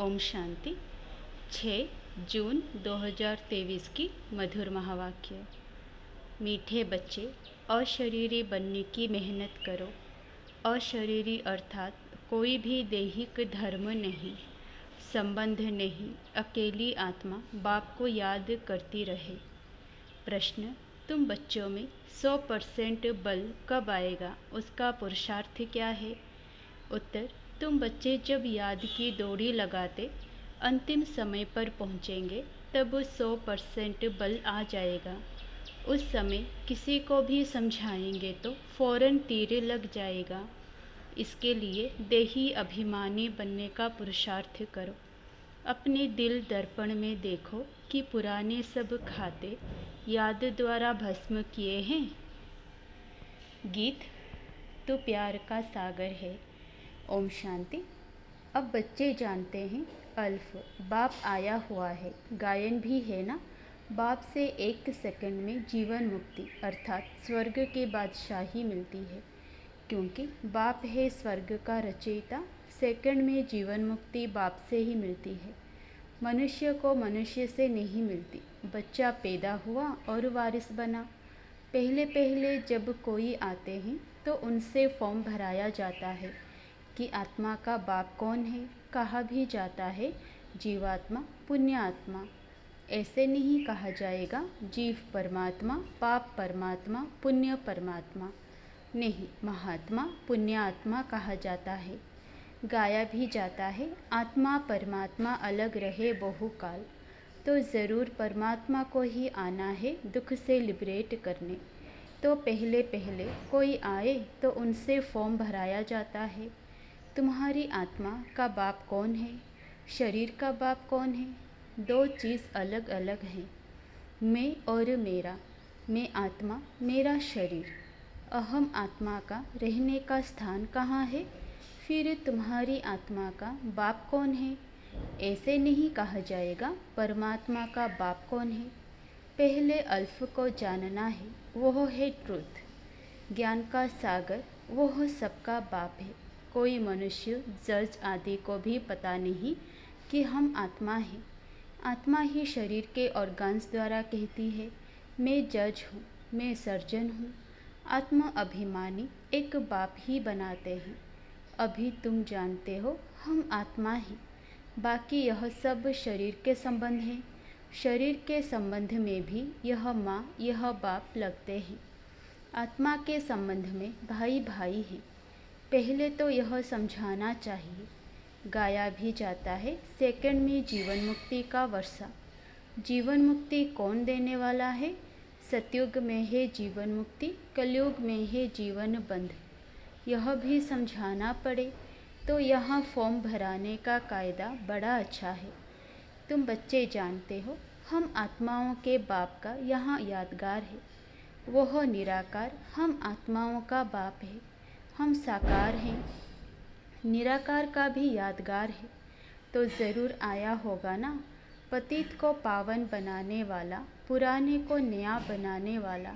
ओम शांति। 6 जून 2023 की मधुर महावाक्य। मीठे बच्चे, अशरीरी बनने की मेहनत करो। अशरीरी अर्थात कोई भी दैहिक धर्म नहीं, संबंध नहीं, अकेली आत्मा बाप को याद करती रहे। प्रश्न: तुम बच्चों में 100% बल कब आएगा, उसका पुरुषार्थ क्या है? उत्तर: तुम बच्चे जब याद की दौड़ी लगाते अंतिम समय पर पहुँचेंगे तब 100% बल आ जाएगा। उस समय किसी को भी समझाएंगे तो फौरन तीर लग जाएगा। इसके लिए देही अभिमानी बनने का पुरुषार्थ करो। अपने दिल दर्पण में देखो कि पुराने सब खाते याद द्वारा भस्म किए हैं। गीत: तू प्यार का सागर है। ओम शांति। अब बच्चे जानते हैं अल्फ बाप आया हुआ है, गायन भी है ना। बाप से 1 सेकंड में जीवन मुक्ति अर्थात स्वर्ग की बादशाही मिलती है, क्योंकि बाप है स्वर्ग का रचयिता। सेकंड में जीवन मुक्ति बाप से ही मिलती है, मनुष्य को मनुष्य से नहीं मिलती। बच्चा पैदा हुआ और वारिस बना। पहले पहले जब कोई आते हैं तो उनसे फॉर्म भराया जाता है कि आत्मा का बाप कौन है। कहा भी जाता है जीवात्मा, पुण्यात्मा। ऐसे नहीं कहा जाएगा जीव परमात्मा, पाप परमात्मा, पुण्य परमात्मा। नहीं, महात्मा पुण्यात्मा कहा जाता है। गाया भी जाता है आत्मा परमात्मा अलग रहे बहुकाल। तो ज़रूर परमात्मा को ही आना है दुख से लिबरेट करने। तो पहले पहले कोई आए तो उनसे फॉर्म भराया जाता है। तुम्हारी आत्मा का बाप कौन है, शरीर का बाप कौन है? 2 चीज़ अलग अलग हैं, मैं और मेरा। मैं आत्मा, मेरा शरीर। अहम आत्मा का रहने का स्थान कहाँ है? फिर तुम्हारी आत्मा का बाप कौन है? ऐसे नहीं कहा जाएगा परमात्मा का बाप कौन है। पहले अल्फ को जानना है, वह है ट्रुथ, ज्ञान का सागर। वह सबका बाप है। कोई मनुष्य, जज आदि को भी पता नहीं कि हम आत्मा हैं। आत्मा ही शरीर के ऑर्गन्स द्वारा कहती है, मैं जज हूँ, मैं सर्जन हूँ। आत्मा अभिमानी एक बाप ही बनाते हैं। अभी तुम जानते हो हम आत्मा हैं, बाकी यह सब शरीर के संबंध हैं। शरीर के संबंध में भी यह माँ, यह बाप लगते हैं। आत्मा के संबंध में भाई भाई हैं। पहले तो यह समझाना चाहिए। गाया भी जाता है सेकंड में जीवन मुक्ति का वर्षा। जीवन मुक्ति कौन देने वाला है? सतयुग में है जीवन मुक्ति, कलयुग में है जीवन बंध। यह भी समझाना पड़े तो यहाँ फॉर्म भराने का कायदा बड़ा अच्छा है। तुम बच्चे जानते हो हम आत्माओं के बाप का यहाँ यादगार है। वह निराकार हम आत्माओं का बाप है। हम साकार हैं, निराकार का भी यादगार है। तो ज़रूर आया होगा ना, पतित को पावन बनाने वाला, पुराने को नया बनाने वाला।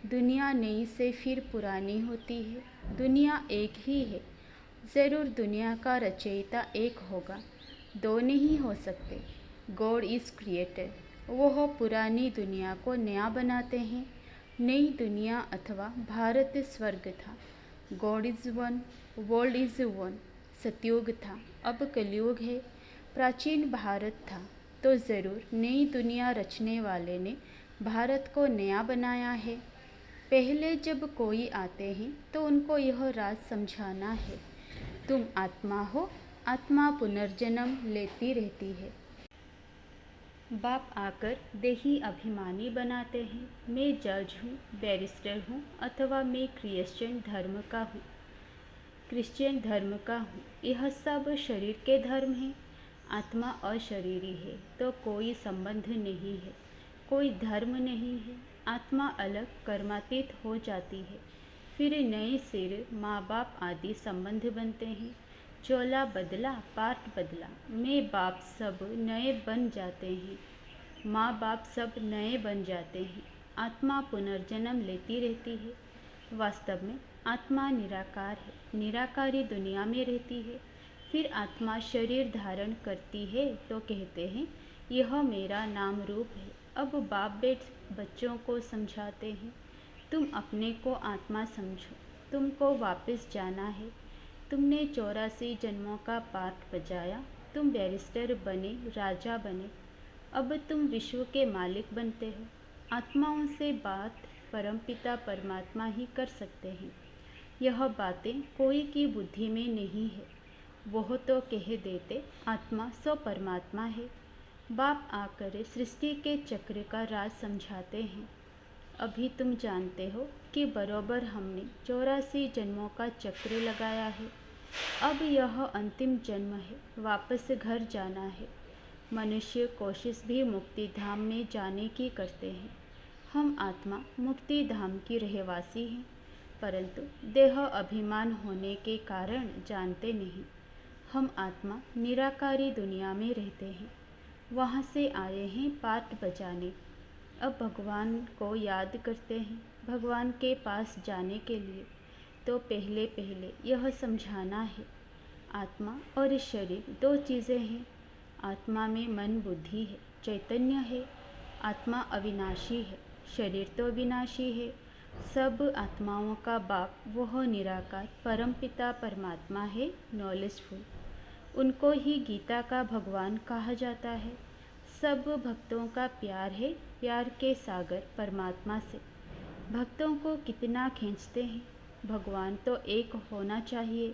दुनिया नई से फिर पुरानी होती है, दुनिया एक ही है। ज़रूर दुनिया का रचयिता एक होगा, 2 नहीं हो सकते। God is creator. वह पुरानी दुनिया को नया बनाते हैं। नई दुनिया अथवा भारत स्वर्ग था। God is one, world is one. सतयुग था, अब कलयुग है। प्राचीन भारत था, तो ज़रूर नई दुनिया रचने वाले ने भारत को नया बनाया है। पहले जब कोई आते हैं तो उनको यह राज समझाना है, तुम आत्मा हो, आत्मा पुनर्जन्म लेती रहती है। बाप आकर देही अभिमानी बनाते हैं, मैं जज हूँ, बैरिस्टर हूँ, अथवा मैं क्रिश्चियन धर्म का हूँ, क्रिश्चियन धर्म का हूँ। यह सब शरीर के धर्म हैं। आत्मा अशरीरी है तो कोई संबंध नहीं है, कोई धर्म नहीं है। आत्मा अलग कर्मातीत हो जाती है। फिर नए सिर माँ बाप आदि संबंध बनते हैं। चोला बदला, पाठ बदला, मैं बाप सब नए बन जाते हैं, माँ बाप सब नए बन जाते हैं। आत्मा पुनर्जन्म लेती रहती है। वास्तव में आत्मा निराकार है, निराकारी दुनिया में रहती है। फिर आत्मा शरीर धारण करती है तो कहते हैं यह मेरा नाम रूप है। अब बाप बच्चों को समझाते हैं तुम अपने को आत्मा समझो, तुमको वापस जाना है। तुमने 84 जन्मों का पाठ बजाया, तुम बैरिस्टर बने, राजा बने, अब तुम विश्व के मालिक बनते हो। आत्माओं से बात परमपिता परमात्मा ही कर सकते हैं। यह बातें कोई की बुद्धि में नहीं है। वह तो कह देते आत्मा सो परमात्मा है। बाप आकर सृष्टि के चक्र का राज समझाते हैं। अभी तुम जानते हो कि बरोबर हमने 84 जन्मों का चक्र लगाया है। अब यह अंतिम जन्म है, वापस घर जाना है। मनुष्य कोशिश भी मुक्ति धाम में जाने की करते हैं। हम आत्मा मुक्ति धाम की रहवासी हैं, परंतु देह अभिमान होने के कारण जानते नहीं। हम आत्मा निराकारी दुनिया में रहते हैं, वहाँ से आए हैं पाठ बजाने। अब भगवान को याद करते हैं। भगवान के पास जाने के लिए तो पहले पहले यह समझाना है आत्मा और शरीर दो चीज़ें हैं। आत्मा में मन बुद्धि है, चैतन्य है। आत्मा अविनाशी है, शरीर तो विनाशी है। सब आत्माओं का बाप वह निराकार परमपिता परमात्मा है, नॉलेजफुल। उनको ही गीता का भगवान कहा जाता है। सब भक्तों का प्यार है, प्यार के सागर परमात्मा से। भक्तों को कितना खींचते हैं। भगवान तो एक होना चाहिए।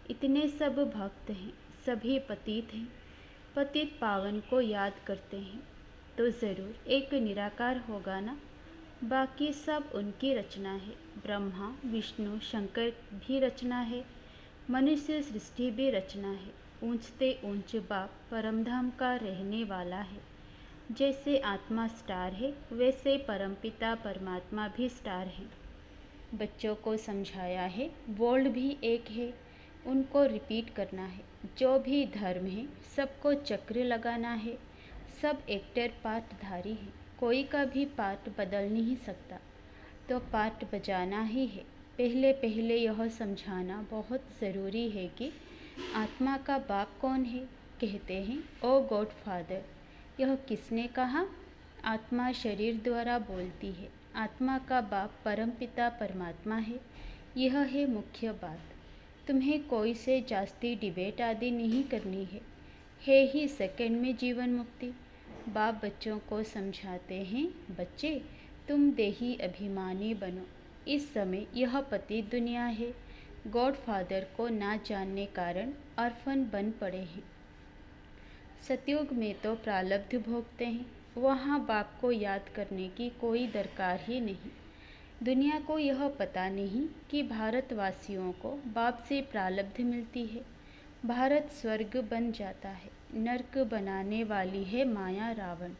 इतने सब भक्त हैं, सभी पतित हैं। पतित पावन को याद करते हैं तो ज़रूर एक निराकार होगा ना। बाकी सब उनकी रचना है। ब्रह्मा विष्णु शंकर भी रचना है, मनुष्य सृष्टि भी रचना है। ऊंचते ऊंच बाप परमधाम का रहने वाला है। जैसे आत्मा स्टार है, वैसे परमपिता परमात्मा भी स्टार है। बच्चों को समझाया है वर्ल्ड भी एक है, उनको रिपीट करना है। जो भी धर्म है सबको चक्र लगाना है। सब एक्टर पाठधारी हैं, कोई का भी पाठ बदल नहीं सकता, तो पाठ बजाना ही है। पहले पहले यह समझाना बहुत ज़रूरी है कि आत्मा का बाप कौन है। कहते हैं ओ गॉड फादर। यह किसने कहा? आत्मा शरीर द्वारा बोलती है। आत्मा का बाप परमपिता परमात्मा है। यह है मुख्य बात। तुम्हें कोई से जास्ती डिबेट आदि नहीं करनी है ही सेकंड में जीवन मुक्ति। बाप बच्चों को समझाते हैं बच्चे तुम देही अभिमानी बनो। इस समय यह पति दुनिया है। गॉड फादर को ना जानने कारण ऑर्फन बन पड़े हैं। सतयुग में तो प्रारब्ध भोगते हैं, वहाँ बाप को याद करने की कोई दरकार ही नहीं। दुनिया को यह पता नहीं कि भारतवासियों को बाप से प्रारब्ध मिलती है। भारत स्वर्ग बन जाता है, नरक बनाने वाली है माया रावण।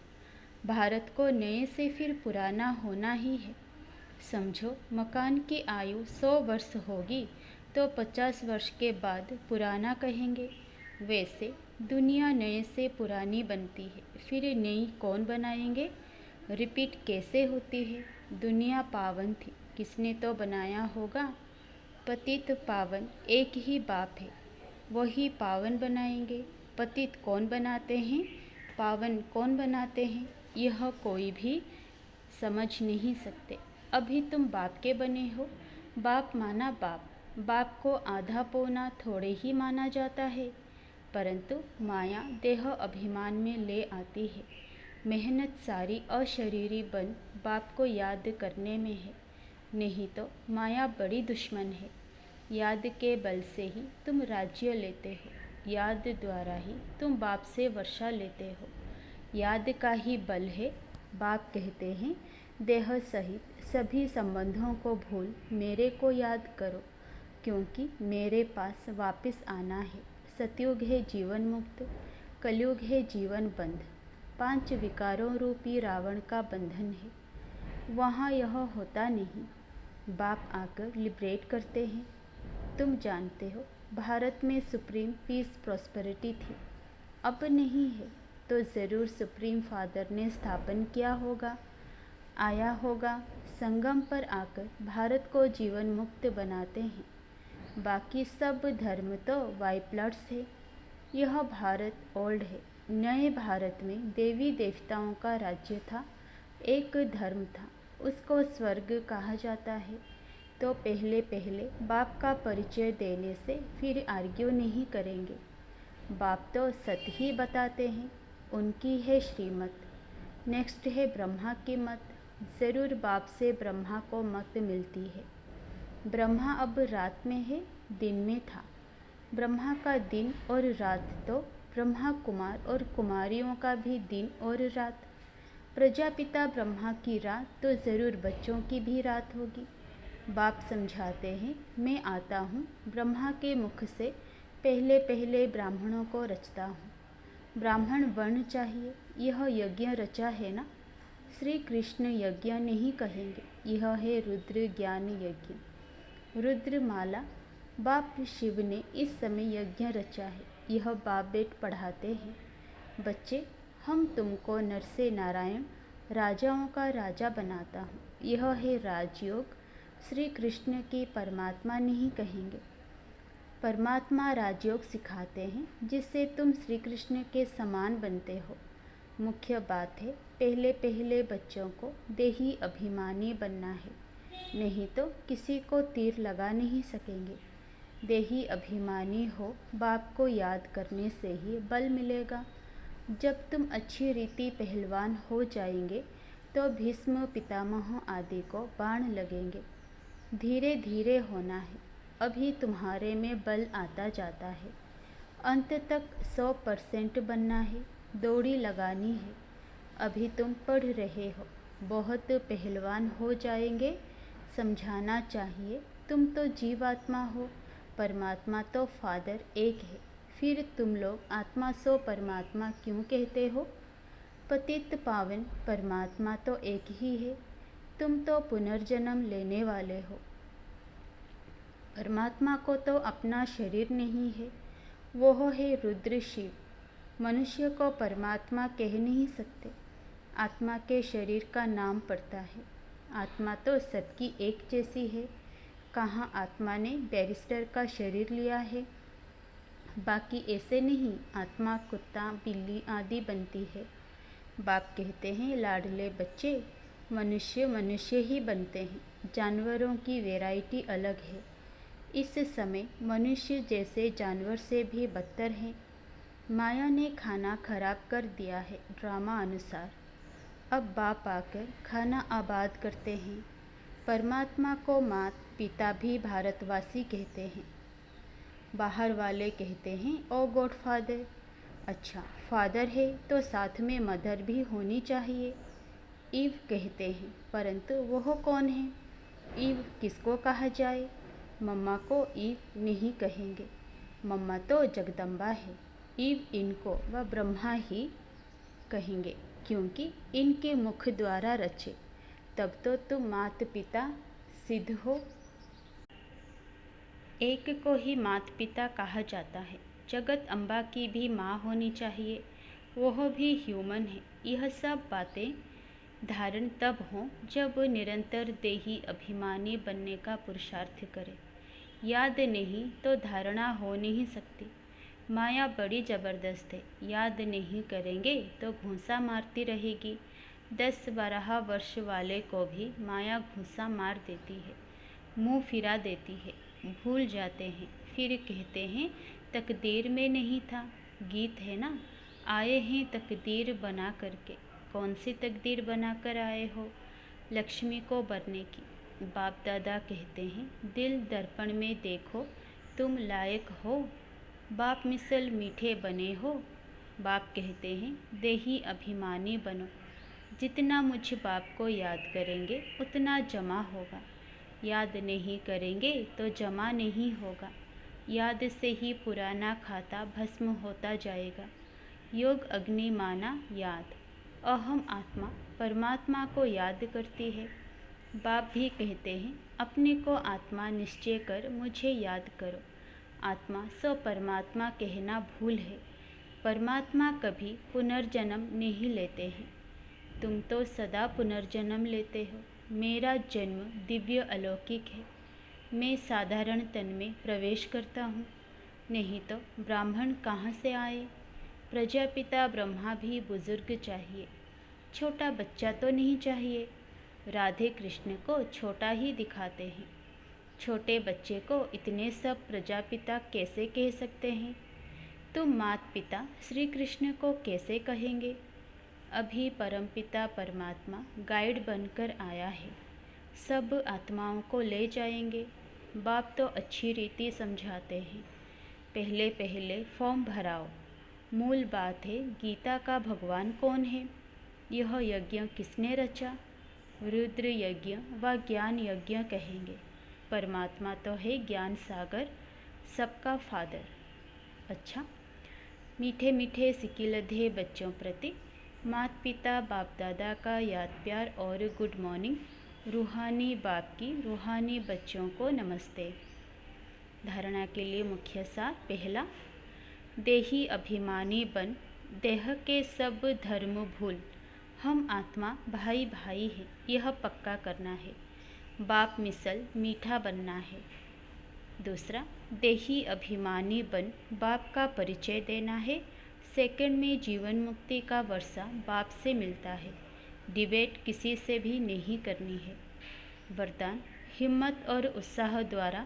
भारत को नए से फिर पुराना होना ही है। समझो मकान की आयु 100 वर्ष होगी तो 50 वर्ष के बाद पुराना कहेंगे। वैसे दुनिया नए से पुरानी बनती है, फिर नई कौन बनाएंगे? रिपीट कैसे होती है? दुनिया पावन थी, किसने तो बनाया होगा। पतित पावन एक ही बाप है, वही पावन बनाएंगे। पतित कौन बनाते हैं, पावन कौन बनाते हैं, यह कोई भी समझ नहीं सकते। अभी तुम बाप के बने हो। बाप माना बाप, बाप को आधा पौना थोड़े ही माना जाता है, परंतु माया देह अभिमान में ले आती है। मेहनत सारी अशरीरी बन बाप को याद करने में है, नहीं तो माया बड़ी दुश्मन है। याद के बल से ही तुम राज्य लेते हो, याद द्वारा ही तुम बाप से वर्षा लेते हो। याद का ही बल है। बाप कहते हैं देह सहित सभी संबंधों को भूल मेरे को याद करो, क्योंकि मेरे पास वापस आना है। सतयुग है जीवन मुक्त, कलयुग है जीवन बंध। 5 विकारों रूपी रावण का बंधन है, वहाँ यह होता नहीं। बाप आकर लिबरेट करते हैं। तुम जानते हो भारत में सुप्रीम पीस प्रॉस्पेरिटी थी, अब नहीं है, तो ज़रूर सुप्रीम फादर ने स्थापन किया होगा, आया होगा। संगम पर आकर भारत को जीवन मुक्त बनाते हैं। बाकी सब धर्म तो वाइप्लट्स है। यह भारत ओल्ड है। नए भारत में देवी देवताओं का राज्य था, एक धर्म था, उसको स्वर्ग कहा जाता है। तो पहले पहले बाप का परिचय देने से फिर आर्ग्यू नहीं करेंगे। बाप तो सत्य ही बताते हैं, उनकी है श्रीमत। नेक्स्ट है ब्रह्मा की मत। ज़रूर बाप से ब्रह्मा को मत मिलती है। ब्रह्मा अब रात में है, दिन में था। ब्रह्मा का दिन और रात तो ब्रह्मा कुमार और कुमारियों का भी दिन और रात। प्रजापिता ब्रह्मा की रात तो ज़रूर बच्चों की भी रात होगी। बाप समझाते हैं, मैं आता हूँ ब्रह्मा के मुख से पहले पहले ब्राह्मणों को रचता हूँ। ब्राह्मण वर्ण चाहिए, यह यज्ञ रचा है ना। श्री कृष्ण यज्ञ नहीं कहेंगे, यह है रुद्र ज्ञान यज्ञ। रुद्रमाला बाप शिव ने इस समय यज्ञ रचा है, यह बाप बेट पढ़ाते हैं। बच्चे, हम तुमको नर से नारायण, राजाओं का राजा बनाता हूँ, यह है राजयोग। श्री कृष्ण की परमात्मा नहीं कहेंगे। परमात्मा राजयोग सिखाते हैं, जिससे तुम श्री कृष्ण के समान बनते हो। मुख्य बात है, पहले पहले बच्चों को देही अभिमानी बनना है, नहीं तो किसी को तीर लगा नहीं सकेंगे। देही अभिमानी हो, बाप को याद करने से ही बल मिलेगा। जब तुम अच्छी रीति पहलवान हो जाएंगे तो भीष्म पितामह आदि को बाण लगेंगे। धीरे धीरे होना है, अभी तुम्हारे में बल आता जाता है। अंत तक 100% बनना है, दौड़ी लगानी है। अभी तुम पढ़ रहे हो, बहुत पहलवान हो जाएंगे। समझाना चाहिए, तुम तो जीवात्मा हो, परमात्मा तो फादर एक है। फिर तुम लोग आत्मा सो परमात्मा क्यों कहते हो? पतित पावन परमात्मा तो एक ही है, तुम तो पुनर्जन्म लेने वाले हो। परमात्मा को तो अपना शरीर नहीं है, वो है रुद्र शिव। मनुष्य को परमात्मा कह नहीं सकते, आत्मा के शरीर का नाम पड़ता है। आत्मा तो सबकी एक जैसी है। कहाँ आत्मा ने बैरिस्टर का शरीर लिया है? बाकी ऐसे नहीं, आत्मा कुत्ता बिल्ली आदि बनती है। बाप कहते हैं, लाडले बच्चे, मनुष्य मनुष्य ही बनते हैं, जानवरों की वैरायटी अलग है। इस समय मनुष्य जैसे जानवर से भी बदतर हैं। माया ने खाना खराब कर दिया है ड्रामा अनुसार। अब बाप आकर खाना आबाद करते हैं। परमात्मा को मात पिता भी भारतवासी कहते हैं। बाहर वाले कहते हैं ओ गॉड फादर। अच्छा, फादर है तो साथ में मदर भी होनी चाहिए। ईव कहते हैं, परंतु वह कौन है? ईव किसको कहा जाए? मम्मा को ईव नहीं कहेंगे, मम्मा तो जगदम्बा है। ईव इनको व ब्रह्मा ही कहेंगे, क्योंकि इनके मुख द्वारा रचे। तब तो तुम मात पिता सिद्ध हो। एक को ही मात पिता कहा जाता है। जगत अम्बा की भी माँ होनी चाहिए, वह भी ह्यूमन है। यह सब बातें धारण तब हों जब निरंतर देही अभिमानी बनने का पुरुषार्थ करें। याद नहीं तो धारणा हो नहीं सकती। माया बड़ी ज़बरदस्त है, याद नहीं करेंगे तो घूंसा मारती रहेगी। 10-12 वर्ष वाले को भी माया घूंसा मार देती है, मुंह फिरा देती है, भूल जाते हैं। फिर कहते हैं तकदीर में नहीं था। गीत है ना, आए हैं तकदीर बना करके। कौन सी तकदीर बना कर आए हो? लक्ष्मी को बरने की। बाप दादा कहते हैं दिल दर्पण में देखो, तुम लायक हो। बाप मिसल मीठे बने हो। बाप कहते हैं देही अभिमानी बनो। जितना मुझ बाप को याद करेंगे उतना जमा होगा, याद नहीं करेंगे तो जमा नहीं होगा। याद से ही पुराना खाता भस्म होता जाएगा। योग अग्नि माना याद। अहम आत्मा परमात्मा को याद करती है। बाप भी कहते हैं अपने को आत्मा निश्चय कर मुझे याद करो। आत्मा सो परमात्मा कहना भूल है। परमात्मा कभी पुनर्जन्म नहीं लेते हैं, तुम तो सदा पुनर्जन्म लेते हो। मेरा जन्म दिव्य अलौकिक है। मैं साधारण तन में प्रवेश करता हूँ, नहीं तो ब्राह्मण कहाँ से आए। प्रजापिता ब्रह्मा भी बुजुर्ग चाहिए, छोटा बच्चा तो नहीं चाहिए। राधे कृष्ण को छोटा ही दिखाते हैं, छोटे बच्चे को इतने सब प्रजापिता कैसे कह सकते हैं। तुम माता पिता श्री कृष्ण को कैसे कहेंगे। अभी परमपिता परमात्मा गाइड बनकर आया है, सब आत्माओं को ले जाएंगे। बाप तो अच्छी रीति समझाते हैं, पहले पहले फॉर्म भराओ। मूल बात है गीता का भगवान कौन है, यह यज्ञ किसने रचा। रुद्र यज्ञ व ज्ञान यज्ञ कहेंगे। परमात्मा तो है ज्ञान सागर, सबका फादर। अच्छा, मीठे मीठे सिकिलधे बच्चों प्रति माता पिता बाप दादा का याद प्यार और गुड मॉर्निंग। रूहानी बाप की रूहानी बच्चों को नमस्ते। धारणा के लिए मुख्य सार। पहला, देही अभिमानी बन देह के सब धर्म भूल। हम आत्मा भाई भाई हैं, यह पक्का करना है। बाप मिसल मीठा बनना है। दूसरा, देही अभिमानी बन बाप का परिचय देना है। सेकंड में जीवन मुक्ति का वर्षा बाप से मिलता है, डिबेट किसी से भी नहीं करनी है। वरदान, हिम्मत और उत्साह द्वारा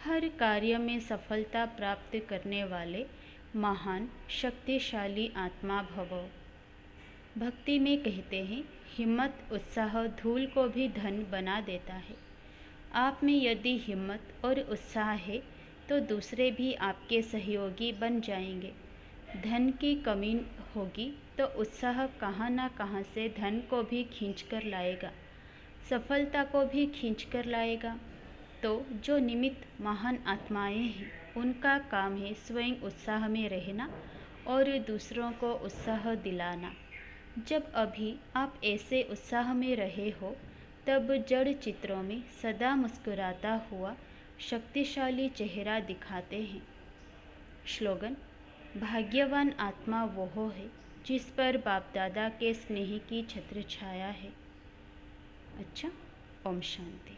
हर कार्य में सफलता प्राप्त करने वाले महान शक्तिशाली आत्मा भवो। भक्ति में कहते हैं, हिम्मत उत्साह धूल को भी धन बना देता है। आप में यदि हिम्मत और उत्साह है तो दूसरे भी आपके सहयोगी बन जाएंगे। धन की कमी होगी तो उत्साह कहाँ ना कहाँ से धन को भी खींच कर लाएगा, सफलता को भी खींच कर लाएगा। तो जो निमित्त महान आत्माएं हैं, उनका काम है स्वयं उत्साह में रहना और दूसरों को उत्साह दिलाना। जब अभी आप ऐसे उत्साह में रहे हो, तब जड़ चित्रों में सदा मुस्कुराता हुआ शक्तिशाली चेहरा दिखाते हैं। स्लोगन, भाग्यवान आत्मा वो है जिस पर बाप दादा के स्नेह की छत्र छाया है। अच्छा, ओम शांति।